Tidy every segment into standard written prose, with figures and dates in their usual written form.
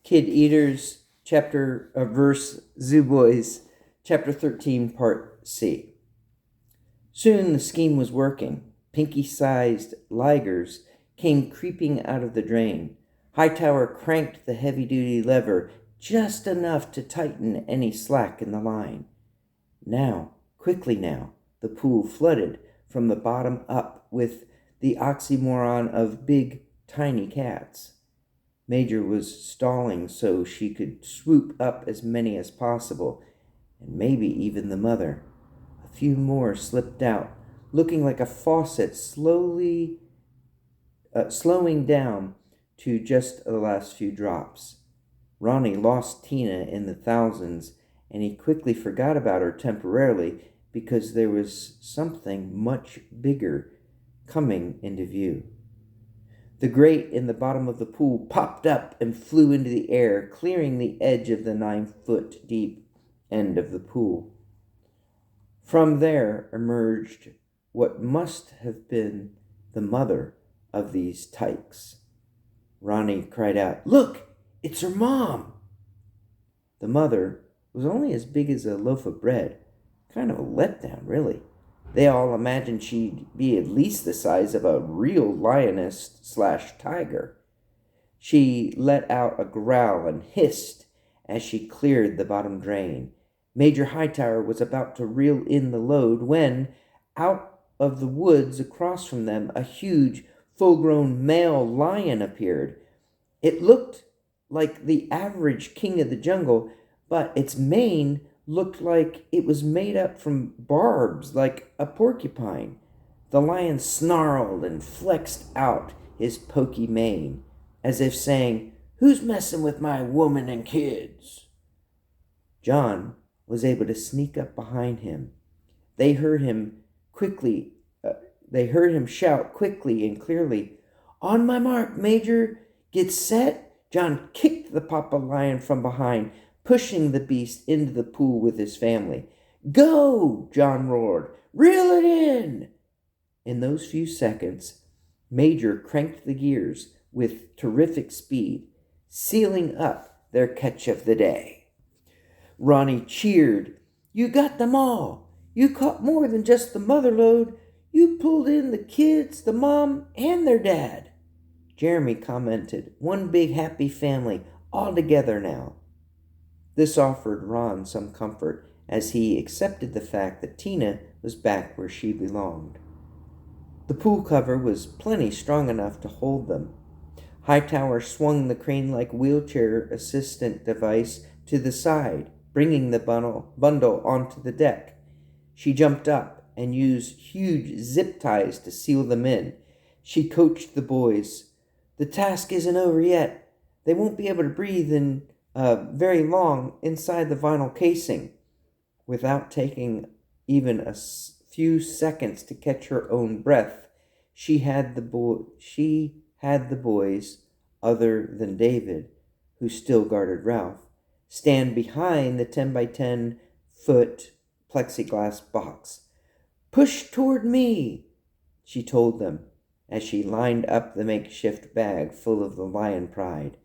Kideaters, verse Zoo BoyZ, chapter 13, part C. Soon the scheme was working. Pinky-sized ligers came creeping out of the drain. Hightower cranked the heavy-duty lever just enough to tighten any slack in the line. Quickly now, the pool flooded from the bottom up with the oxymoron of big, tiny cats. Major was stalling so she could swoop up as many as possible, and maybe even the mother. A few more slipped out, looking like a faucet slowing down to just the last few drops. Ronnie lost Tina in the thousands, and he quickly forgot about her temporarily because there was something much bigger coming into view. The grate in the bottom of the pool popped up and flew into the air, clearing the edge of the 9-foot deep end of the pool. From there emerged what must have been the mother of these tykes. Ronnie cried out, "Look, it's her mom!" The mother was only as big as a loaf of bread. Kind of a letdown, really. They all imagined she'd be at least the size of a real lioness/tiger. She let out a growl and hissed as she cleared the bottom drain. Major Hightower was about to reel in the load when, out of the woods across from them, a huge, full-grown male lion appeared. It looked like the average king of the jungle, but its mane looked like it was made up from barbs, like a porcupine. The lion snarled and flexed out his pokey mane, as if saying, "Who's messing with my woman and kids?" John was able to sneak up behind him. They heard him shout quickly and clearly, "On my mark, Major! Get set!" John kicked the papa lion from behind, pushing the beast into the pool with his family. "Go!" John roared. "Reel it in!" In those few seconds, Major cranked the gears with terrific speed, sealing up their catch of the day. Ronnie cheered. "You got them all! You caught more than just the mother load. You pulled in the kids, the mom, and their dad." Jeremy commented, "One big happy family, all together now." This offered Ron some comfort, as he accepted the fact that Tina was back where she belonged. The pool cover was plenty strong enough to hold them. Hightower swung the crane-like wheelchair assistant device to the side, bringing the bundle onto the deck. She jumped up and used huge zip ties to seal them in. She coached the boys. "The task isn't over yet. They won't be able to breathe in very long inside the vinyl casing." Without taking even a few seconds to catch her own breath, she had the boys, other than David, who still guarded Ralph, stand behind the 10 by 10 foot plexiglass box. "Push toward me," she told them as she lined up the makeshift bag full of the lion pride.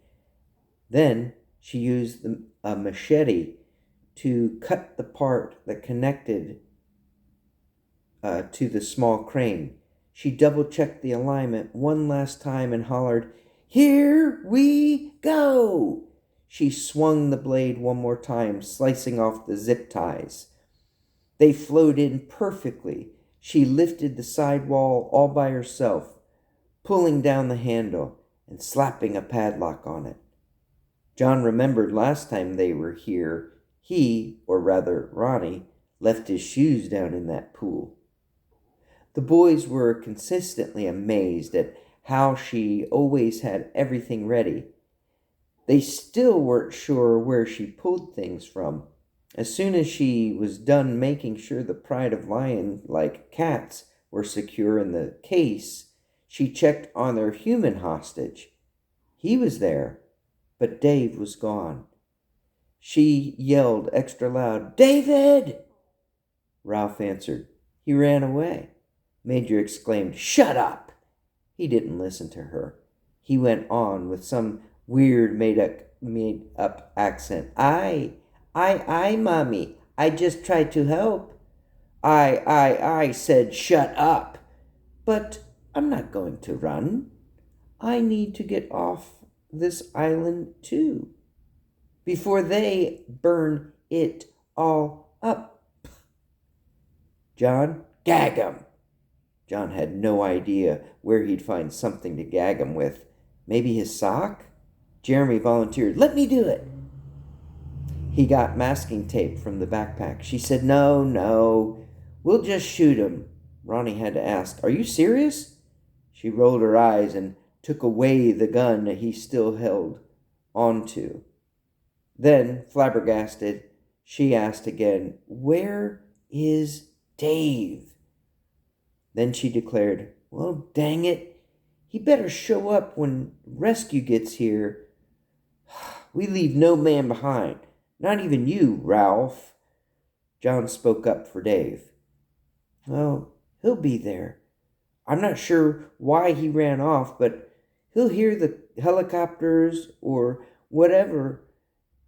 Then she used a machete to cut the part that connected to the small crane. She double-checked the alignment one last time and hollered, "Here we go!" She swung the blade one more time, slicing off the zip ties. They flowed in perfectly. She lifted the side wall all by herself, pulling down the handle and slapping a padlock on it. John remembered last time they were here, he, or rather Ronnie, left his shoes down in that pool. The boys were consistently amazed at how she always had everything ready. They still weren't sure where she pulled things from. As soon as she was done making sure the pride of lion-like cats were secure in the case, she checked on their human hostage. He was there, but Dave was gone. She yelled extra loud, "David!" Ralph answered, "He ran away." Major exclaimed, "Shut up!" He didn't listen to her. He went on with some weird made-up made-up accent. I, Mommy. I just tried to help. I said shut up. But I'm not going to run. I need to get off this island too, before they burn it all up. John, gag 'em. John had no idea where he'd find something to gag him with. Maybe his sock? Jeremy volunteered, let me do it. He got masking tape from the backpack. She said, no, we'll just shoot him. Ronnie had to ask, are you serious? She rolled her eyes and took away the gun that he still held onto. Then, flabbergasted, she asked again, where is Dave? Then she declared, well, dang it, he better show up when rescue gets here. We leave no man behind, not even you, Ralph. John spoke up for Dave. Well, he'll be there. I'm not sure why he ran off, but he'll hear the helicopters or whatever,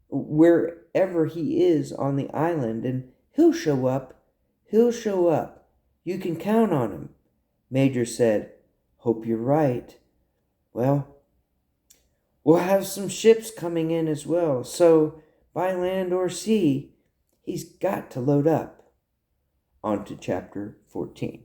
wherever he is on the island, and he'll show up. He'll show up. You can count on him. Major said, hope you're right. Well, we'll have some ships coming in as well, so by land or sea, he's got to load up. On to chapter 14.